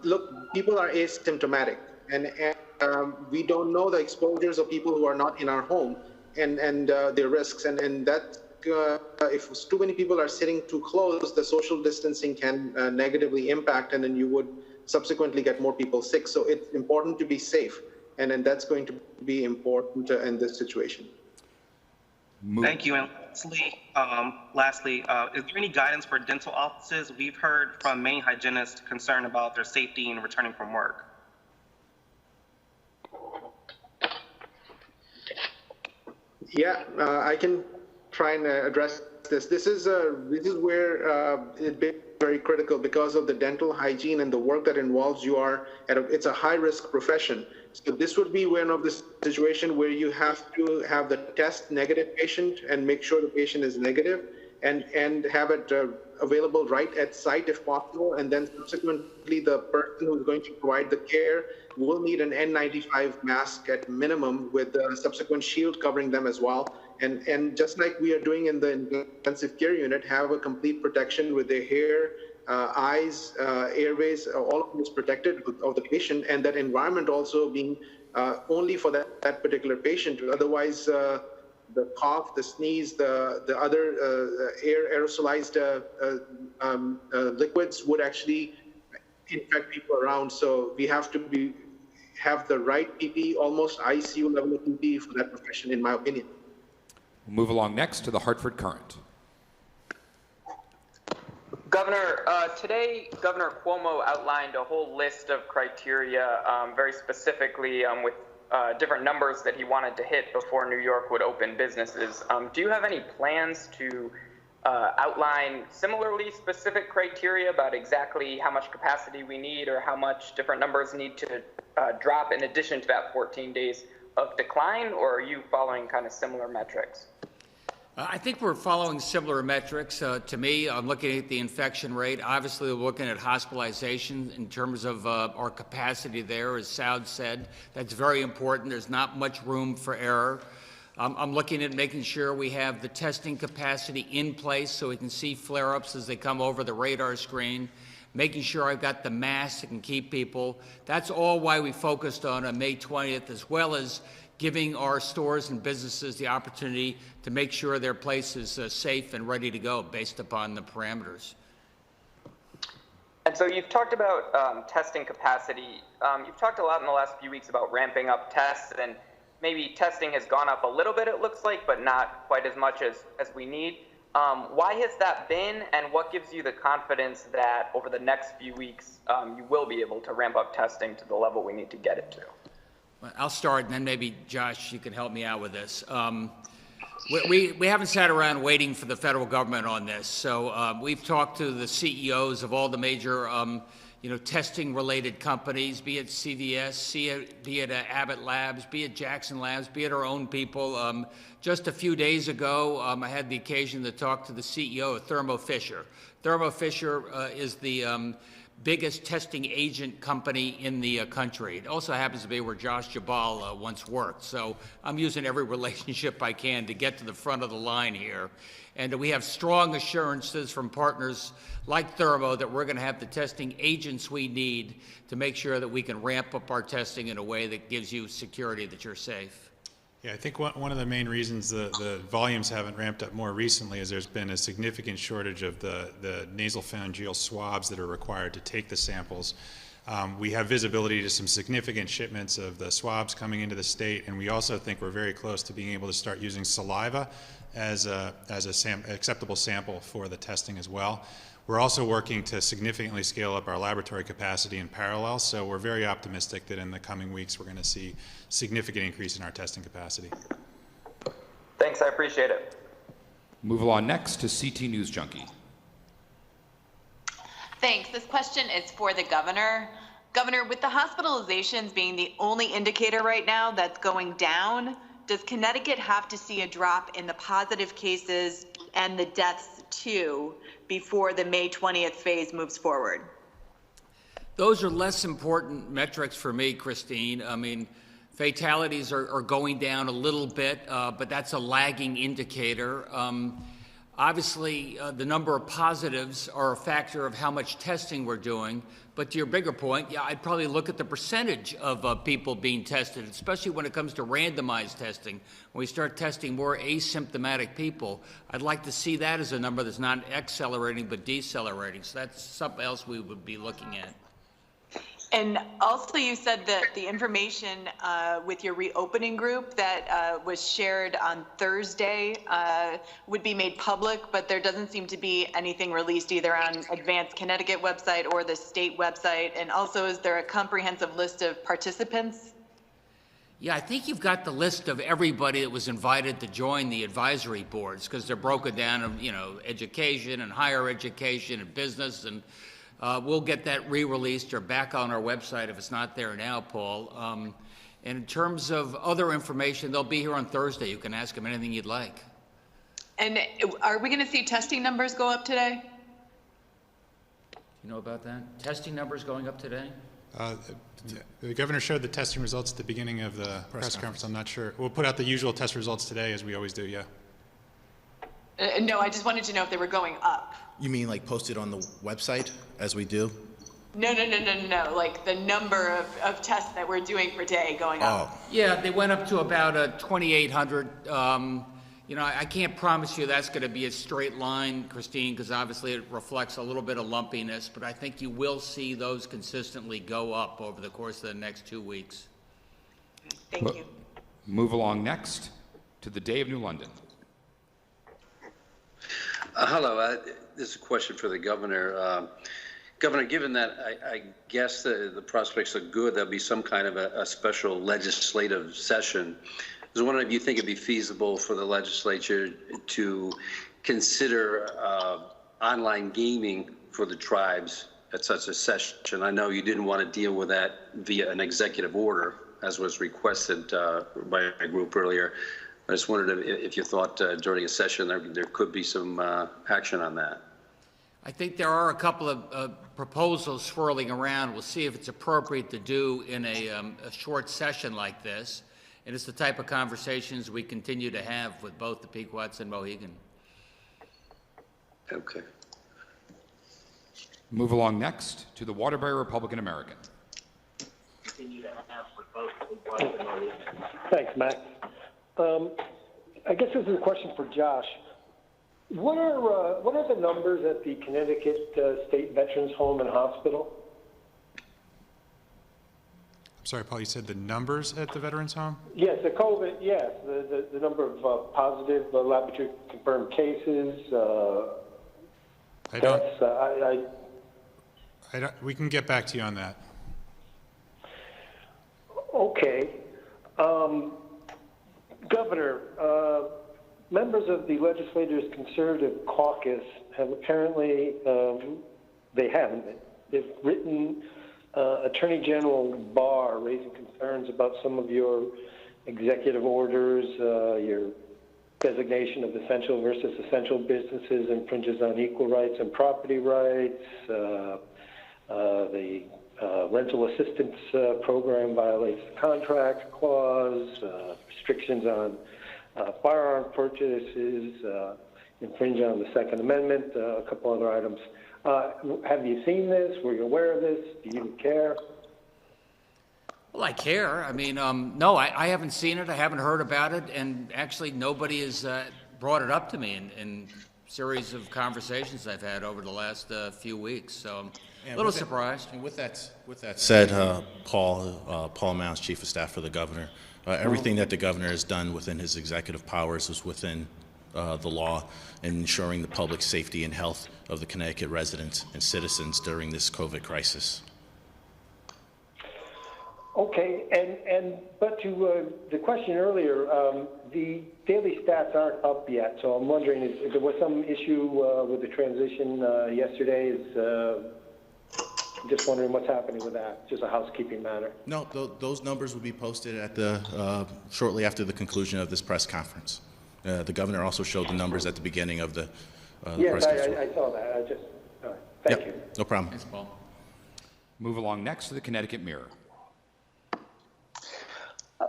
look, people are asymptomatic, and we don't know the exposures of people who are not in our home and their risks, and that if too many people are sitting too close, the social distancing can negatively impact, and then you would subsequently get more people sick. So it's important to be safe, and then that's going to be important in this situation. Thank you. And lastly, is there any guidance for dental offices? We've heard from many hygienists concerned about their safety in returning from work. Yeah, I can try and address this. This is where it's very critical because of the dental hygiene and the work that involves. It's a high risk profession. So this would be one of the situation where you have to have the test negative patient and make sure the patient is negative, and have it available right at site if possible. And then subsequently, the person who's going to provide the care will need an N95 mask at minimum, with a subsequent shield covering them as well. And just like we are doing in the intensive care unit, have a complete protection with their hair, eyes, airways, all of this protected of the patient, and that environment also being only for that particular patient. Otherwise, the cough, the sneeze, the other aerosolized liquids would actually infect people around. So we have to have the right PPE, almost ICU level of PPE for that profession, in my opinion. We'll move along next to the Hartford Courant. Governor, today Governor Cuomo outlined a whole list of criteria, very specifically with different numbers that he wanted to hit before New York would open businesses. Do you have any plans to outline similarly specific criteria about exactly how much capacity we need, or how much different numbers need to drop in addition to that 14 days of decline, or are you following kind of similar metrics? I think we're following similar metrics. To me, I'm looking at the infection rate. Obviously, we're looking at hospitalization in terms of our capacity there, as Saud said. That's very important. There's not much room for error. I'm looking at making sure we have the testing capacity in place so we can see flare-ups as they come over the radar screen, making sure I've got the masks that can keep people. That's all why we focused on May 20th, as well as giving our stores and businesses the opportunity to make sure their place is safe and ready to go based upon the parameters. And so you've talked about testing capacity. You've talked a lot in the last few weeks about ramping up tests, and maybe testing has gone up a little bit, it looks like, but not quite as much as we need. Why has that been, and what gives you the confidence that over the next few weeks you will be able to ramp up testing to the level we need to get it to? I'll start, and then maybe, Josh, you can help me out with this. We haven't sat around waiting for the federal government on this. So we've talked to the CEOs of all the major testing-related companies, be it CVS, be it Abbott Labs, be it Jackson Labs, be it our own people. Just a few days ago, I had the occasion to talk to the CEO of Thermo Fisher. Thermo Fisher is the biggest testing agent company in the country. It also happens to be where Josh Jabal once worked. So I'm using every relationship I can to get to the front of the line here. And we have strong assurances from partners like Thermo that we're going to have the testing agents we need to make sure that we can ramp up our testing in a way that gives you security that you're safe. Yeah, I think one of the main reasons the volumes haven't ramped up more recently is there's been a significant shortage of the nasopharyngeal swabs that are required to take the samples. We have visibility to some significant shipments of the swabs coming into the state, and we also think we're very close to being able to start using saliva as a acceptable sample for the testing as well. We're also working to significantly scale up our laboratory capacity in parallel, so we're very optimistic that in the coming weeks we're going to see significant increase in our testing capacity. Thanks, I appreciate it. Move along next to CT News Junkie. Thanks. This question is for the governor. Governor, with the hospitalizations being the only indicator right now that's going down, does Connecticut have to see a drop in the positive cases and the deaths too before the May 20th phase moves forward? Those are less important metrics for me, Christine. I mean, fatalities are going down a little bit, but that's a lagging indicator. Obviously, the number of positives are a factor of how much testing we're doing. But to your bigger point, yeah, I'd probably look at the percentage of people being tested, especially when it comes to randomized testing. When we start testing more asymptomatic people, I'd like to see that as a number that's not accelerating but decelerating. So that's something else we would be looking at. And also you said that the information with your reopening group that was shared on Thursday would be made public, but there doesn't seem to be anything released either on Advanced Connecticut website or the state website. And also, is there a comprehensive list of participants? Yeah, I think you've got the list of everybody that was invited to join the advisory boards, because they're broken down of, you know, education and higher education and business, and we'll get that re-released or back on our website if it's not there now, Paul. And in terms of other information, they'll be here on Thursday. You can ask them anything you'd like. And are we going to see testing numbers go up today? You know about that? Testing numbers going up today? The governor showed the testing results at the beginning of the press conference. I'm not sure. We'll put out the usual test results today, as we always do, yeah. No, I just wanted to know if they were going up. You mean like posted on the website, as we do? No. Like the number of tests that we're doing per day going up. Yeah, they went up to about 2,800. You know, I can't promise you that's going to be a straight line, Christine, because obviously it reflects a little bit of lumpiness, but I think you will see those consistently go up over the course of the next 2 weeks. Thank you. Move along next to the Day of New London. Hello, this is a question for the governor. Governor, given that I guess the prospects are good, there'll be some kind of a special legislative session. I was wondering if you think it'd be feasible for the legislature to consider online gaming for the tribes at such a session. I know you didn't want to deal with that via an executive order, as was requested by my group earlier. I just wondered if you thought during a session there could be some action on that. I think there are a couple of proposals swirling around. We'll see if it's appropriate to do in a short session like this. And it's the type of conversations we continue to have with both the Pequots and Mohegan. Okay. Move along next to the Waterbury Republican American. Continue to have with both the Pequots and Mohegan. Thanks, Matt. I guess this is a question for Josh. What are the numbers at the Connecticut State Veterans Home and Hospital? I'm sorry, Paul, you said the numbers at the Veterans Home? Yes, the COVID, yes, the number of positive laboratory confirmed cases. We can get back to you on that. Okay. Governor, members of the legislators' conservative caucus have apparently, they've written Attorney General Barr raising concerns about some of your executive orders, your designation of essential versus essential businesses infringes on equal rights and property rights, the rental assistance program violates the contract clause, restrictions on firearm purchases, infringe on the Second Amendment, a couple other items. Have you seen this? Were you aware of this? Do you care? Well, I care. I mean, no, I haven't seen it. I haven't heard about it. And actually, nobody has brought it up to me in series of conversations I've had over the last few weeks. So I'm a little surprised. And with that said, Paul Lamont, Chief of Staff for the Governor, everything that the Governor has done within his executive powers is within the law and ensuring the public safety and health of the Connecticut residents and citizens during this COVID crisis. Okay, but to the question earlier, the daily stats aren't up yet, so I'm wondering, if there was some issue with the transition yesterday? Just wondering what's happening with that. Just a housekeeping matter. No, those numbers will be posted at the shortly after the conclusion of this press conference. The Governor also showed the numbers at the beginning of the press conference. Yes, I saw that. All right. Thank you. No problem. Thanks, Paul. Move along next to the Connecticut Mirror.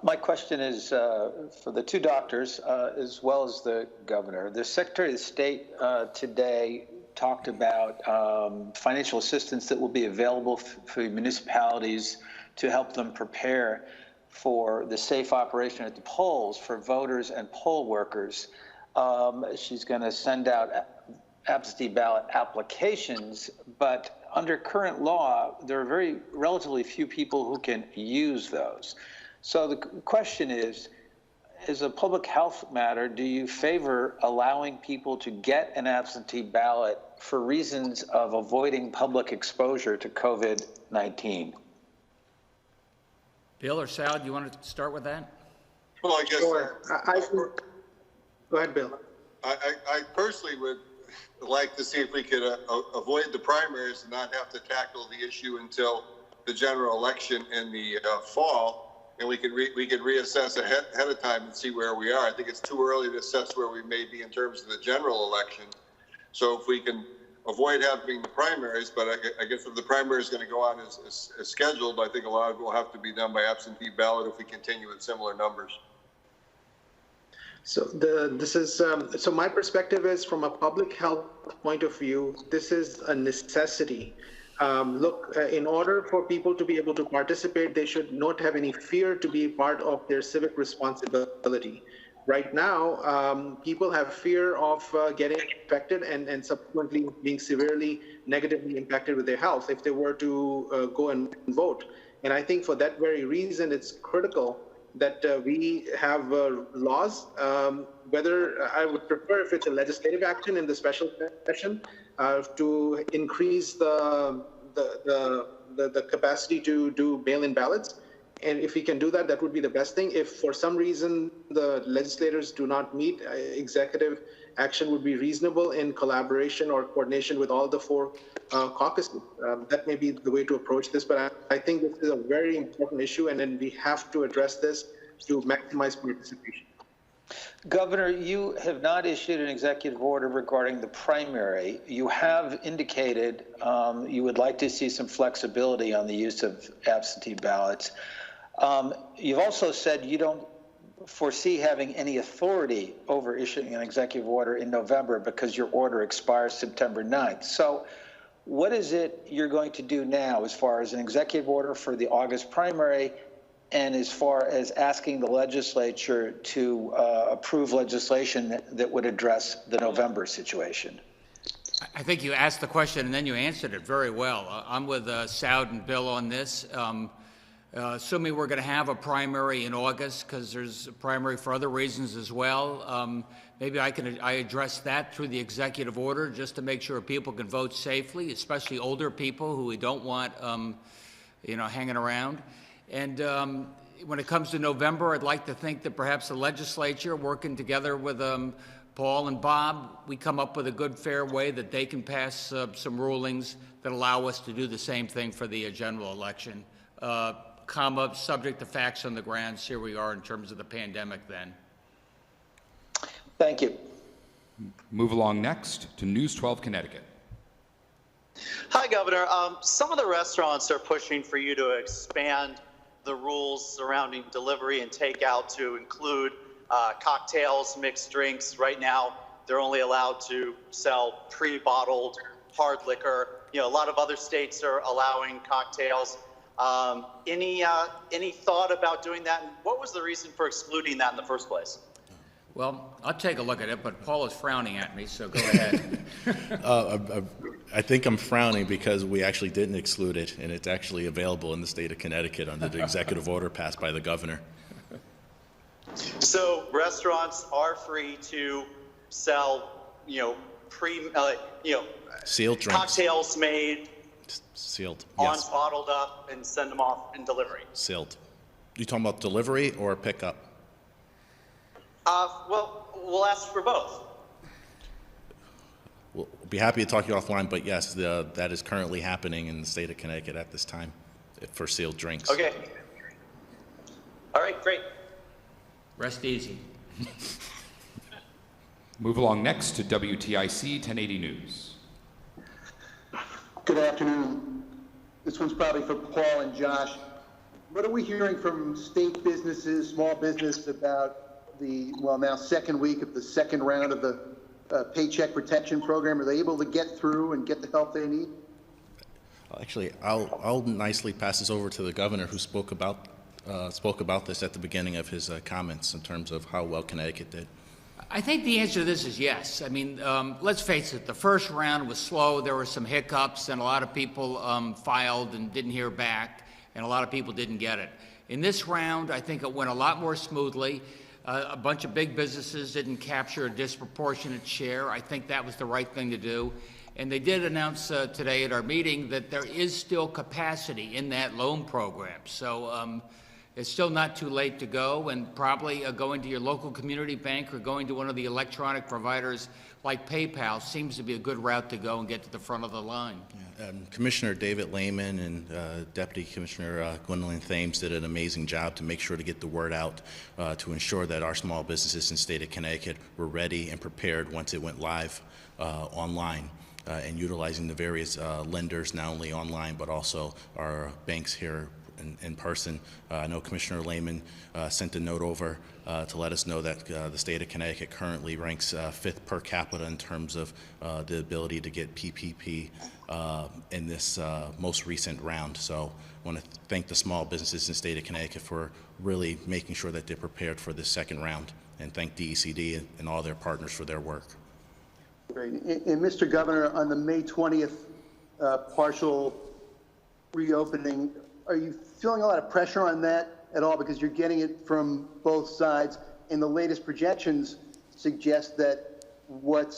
My question is for the two doctors as well as the governor. The Secretary of State today talked about financial assistance that will be available for municipalities to help them prepare for the safe operation at the polls for voters and poll workers. She's going to send out absentee ballot applications, but under current law, there are relatively few people who can use those. So the question is, as a public health matter, do you favor allowing people to get an absentee ballot for reasons of avoiding public exposure to COVID-19? Bill or Sal, do you want to start with that? Well, I guess. Sure. Go ahead, Bill. I personally would like to see if we could avoid the primaries and not have to tackle the issue until the general election in the fall, and we could reassess ahead of time and see where we are. I think it's too early to assess where we may be in terms of the general election. So if we can avoid having the primaries, but I guess if the primary is going to go on as scheduled, I think a lot of it will have to be done by absentee ballot if we continue with similar numbers. So so my perspective is, from a public health point of view, this is a necessity. Look, in order for people to be able to participate, they should not have any fear to be part of their civic responsibility. Right now, people have fear of getting infected and subsequently being severely negatively impacted with their health if they were to go and vote. And I think for that very reason, it's critical that we have laws, whether I would prefer if it's a legislative action in the special session to increase the capacity to do mail-in ballots. And if we can do that, that would be the best thing. If for some reason the legislators do not meet, executive action would be reasonable in collaboration or coordination with all the four caucuses. That may be the way to approach this, but I think this is a very important issue, and then we have to address this to maximize participation. Governor, you have not issued an executive order regarding the primary. You have indicated you would like to see some flexibility on the use of absentee ballots. You've also said you don't foresee having any authority over issuing an executive order in November because your order expires September 9th. So what is it you're going to do now as far as an executive order for the August primary and as far as asking the legislature to approve legislation that would address the November situation? I think you asked the question and then you answered it very well. I'm with Saud and Bill on this. Assuming we're going to have a primary in August, because there's a primary for other reasons as well, maybe I address that through the executive order just to make sure people can vote safely, especially older people who we don't want, hanging around. And when it comes to November, I'd like to think that perhaps the legislature, working together with Paul and Bob, we come up with a good, fair way that they can pass some rulings that allow us to do the same thing for the general election. Subject to facts on the ground. Here we are in terms of the pandemic then. Thank you. Move along next to News 12 Connecticut. Hi, Governor. Some of the restaurants are pushing for you to expand the rules surrounding delivery and takeout to include cocktails, mixed drinks. Right now, they're only allowed to sell pre-bottled hard liquor. A lot of other states are allowing cocktails. Any thought about doing that? And what was the reason for excluding that in the first place? Well, I'll take a look at it, but Paul is frowning at me, so go ahead. I think I'm frowning because we actually didn't exclude it, and it's actually available in the state of Connecticut under the executive order passed by the governor. So restaurants are free to sell, sealed drinks, cocktails made, sealed, yes, bottled up, and send them off in delivery. Sealed. You talking about delivery or pickup? Well, we'll ask for both. We'll be happy to talk to you offline, but yes, that is currently happening in the state of Connecticut at this time for sealed drinks. Okay. All right, great. Rest easy. Move along next to WTIC 1080 News. Good afternoon. This one's probably for Paul and Josh. what are we hearing from state businesses, small business about the, well, now second week of the second round of the Paycheck Protection Program? Are they able to get through and get the help they need? Actually, I'll nicely pass this over to the governor, who spoke about this at the beginning of his comments in terms of how well Connecticut did. I think the answer to this is yes. I mean, let's face it, the first round was slow. There were some hiccups, and a lot of people filed and didn't hear back, and a lot of people didn't get it. In this round, I think it went a lot more smoothly. A bunch of big businesses didn't capture a disproportionate share. I think that was the right thing to do. And they did announce today at our meeting that there is still capacity in that loan program. So it's still not too late to go, and probably going to your local community bank or going to one of the electronic providers like PayPal seems to be a good route to go and get to the front of the line. Yeah, Commissioner David Layman and Deputy Commissioner Gwendolyn Thames did an amazing job to make sure to get the word out to ensure that our small businesses in the state of Connecticut were ready and prepared once it went live online. And utilizing the various lenders, not only online, but also our banks here in person. I know Commissioner Layman sent a note over to let us know that the state of Connecticut currently ranks 5th per capita in terms of the ability to get PPP in this most recent round. So I want to thank the small businesses in the state of Connecticut for really making sure that they're prepared for this second round, and thank DECD and all their partners for their work. Great. And Mr. Governor, on the May 20th partial reopening, are you feeling a lot of pressure on that at all? Because you're getting it from both sides, and the latest projections suggest that what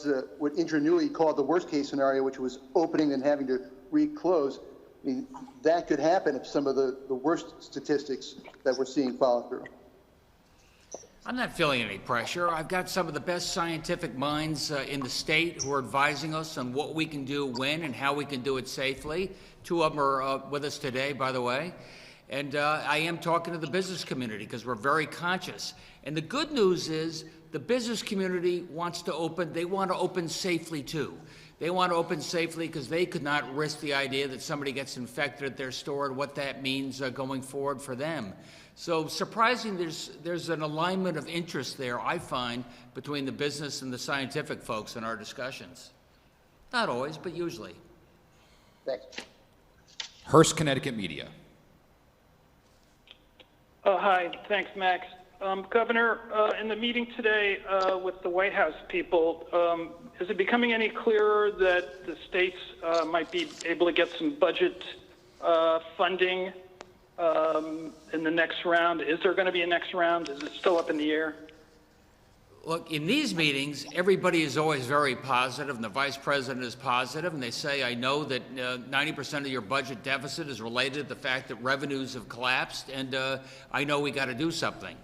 Ingenuity called the worst case scenario, which was opening and having to reclose, I mean, that could happen if some of the worst statistics that we're seeing follow through. I'm not feeling any pressure. I've got some of the best scientific minds in the state who are advising us on what we can do when and how we can do it safely. 2 of them are with us today, by the way. And I am talking to the business community because we're very conscious. And the good news is the business community wants to open. They want to open safely, too. They want to open safely because they could not risk the idea that somebody gets infected at their store and what that means going forward for them. So surprising, there's an alignment of interest there, I find, between the business and the scientific folks in our discussions. Not always, but usually. Thanks. Hearst, Connecticut Media. Hi, thanks, Max. Governor, in the meeting today with the White House people, is it becoming any clearer that the states might be able to get some budget funding in the next round? Is there going to be a next round? Is it still up in the air? Look, in these meetings, everybody is always very positive, and the vice president is positive, and they say, I know that 90% of your budget deficit is related to the fact that revenues have collapsed, and I know we got to do something.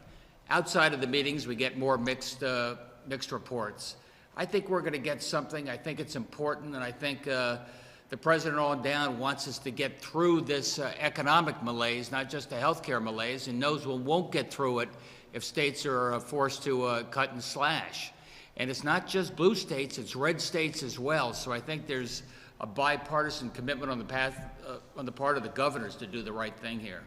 Outside of the meetings, we get more mixed reports. I think we're going to get something. I think it's important, and I think the president on down wants us to get through this economic malaise, not just the healthcare malaise, and knows we won't get through it if states are forced to cut and slash. And it's not just blue states, it's red states as well. So I think there's a bipartisan commitment on the part of the governors to do the right thing here.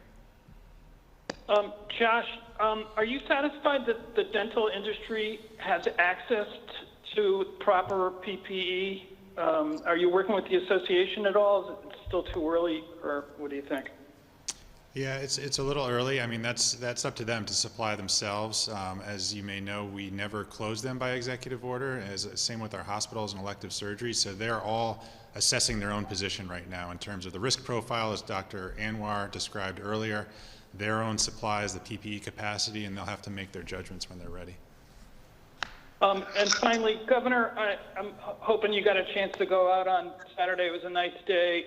Josh, are you satisfied that the dental industry has access to proper PPE? Are you working with the association at all? Is it still too early, or what do you think? Yeah, it's a little early. I mean, that's up to them to supply themselves. As you may know, we never close them by executive order, same with our hospitals and elective surgery. So they're all assessing their own position right now in terms of the risk profile, as Dr. Anwar described earlier, their own supplies, the PPE capacity, and they'll have to make their judgments when they're ready. And finally, Governor, I'm hoping you got a chance to go out on Saturday. It was a nice day.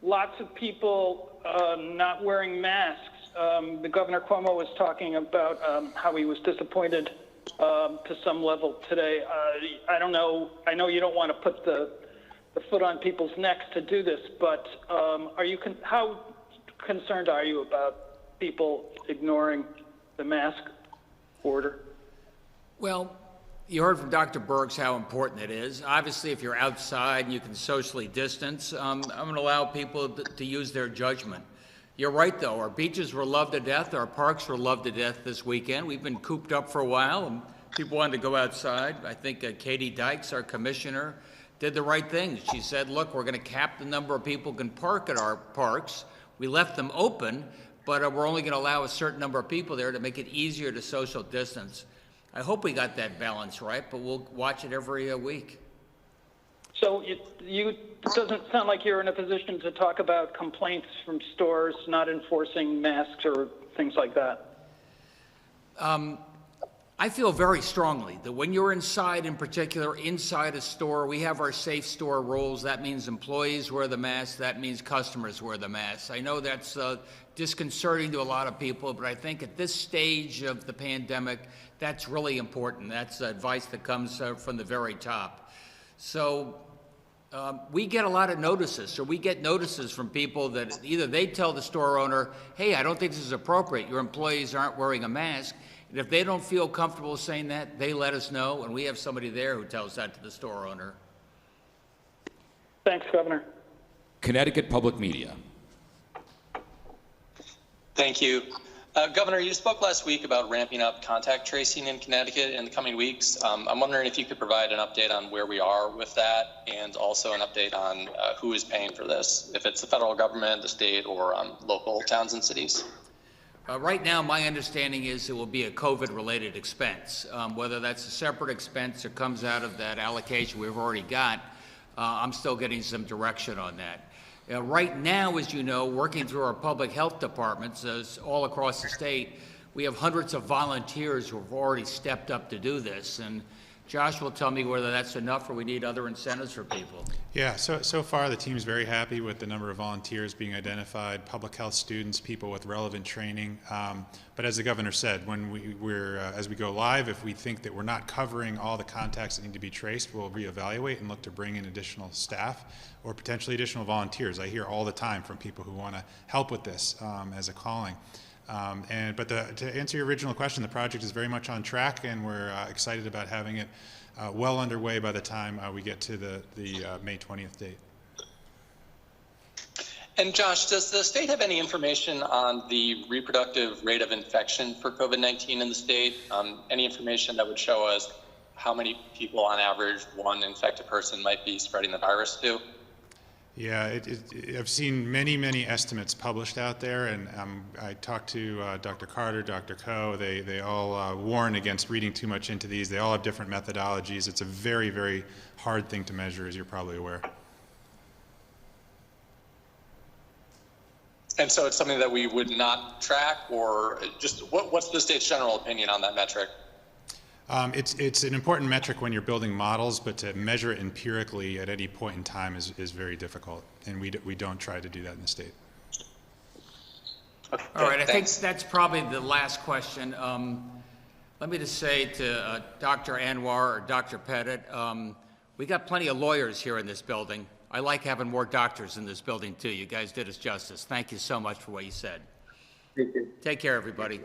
Lots of people not wearing masks. The Governor Cuomo was talking about how he was disappointed to some level today. I don't know. I know you don't want to put the foot on people's necks to do this, but how concerned are you about people ignoring the mask order? Well, you heard from Dr. Bergs how important it is. Obviously, if you're outside and you can socially distance, I'm going to allow people to use their judgment. You're right, though. Our beaches were loved to death. Our parks were loved to death this weekend. We've been cooped up for a while, and people wanted to go outside. I think Katie Dykes, our commissioner, did the right thing. She said, look, we're going to cap the number of people who can park at our parks. We left them open, but we're only going to allow a certain number of people there to make it easier to social distance. I hope we got that balance right, but we'll watch it every week. So it doesn't sound like you're in a position to talk about complaints from stores not enforcing masks or things like that. I feel very strongly that when you're inside, in particular, inside a store, we have our safe store rules. That means employees wear the mask. That means customers wear the mask. I know that's disconcerting to a lot of people, but I think at this stage of the pandemic, that's really important. That's advice that comes from the very top. So we get a lot of notices. So we get notices from people that either they tell the store owner, hey, I don't think this is appropriate. Your employees aren't wearing a mask. And if they don't feel comfortable saying that, they let us know, and we have somebody there who tells that to the store owner. Thanks, Governor. Connecticut Public Media. Thank you. Governor, you spoke last week about ramping up contact tracing in Connecticut in the coming weeks. I'm wondering if you could provide an update on where we are with that, and also an update on who is paying for this, if it's the federal government, the state, or local towns and cities. Right now, my understanding is it will be a COVID-related expense. Whether that's a separate expense or comes out of that allocation we've already got, I'm still getting some direction on that. Right now, as you know, working through our public health departments all across the state, we have hundreds of volunteers who have already stepped up to do this. And Josh will tell me whether that's enough or we need other incentives for people. Yeah, so far the team's very happy with the number of volunteers being identified, public health students, people with relevant training. But as the governor said, when as we go live, if we think that we're not covering all the contacts that need to be traced, we'll reevaluate and look to bring in additional staff or potentially additional volunteers. I hear all the time from people who want to help with this as a calling. But to answer your original question, the project is very much on track, and we're excited about having it well underway by the time we get to the May 20th date. And Josh, does the state have any information on the reproductive rate of infection for COVID-19 in the state? Any information that would show us how many people on average one infected person might be spreading the virus to? Yeah, I've seen many estimates published out there, and I talked to Dr. Carter, Dr. Coe. They all warn against reading too much into these. They all have different methodologies. It's a very hard thing to measure, as you're probably aware. And so it's something that we would not track, or just what's the state's general opinion on that metric? It's an important metric when you're building models, but to measure it empirically at any point in time is very difficult, and we don't try to do that in the state. Okay, all right, I think that's probably the last question. Let me just say to Dr. Anwar or Dr. Pettit, we got plenty of lawyers here in this building. I like having more doctors in this building too. You guys did us justice. Thank you so much for what you said. Thank you. Take care, everybody.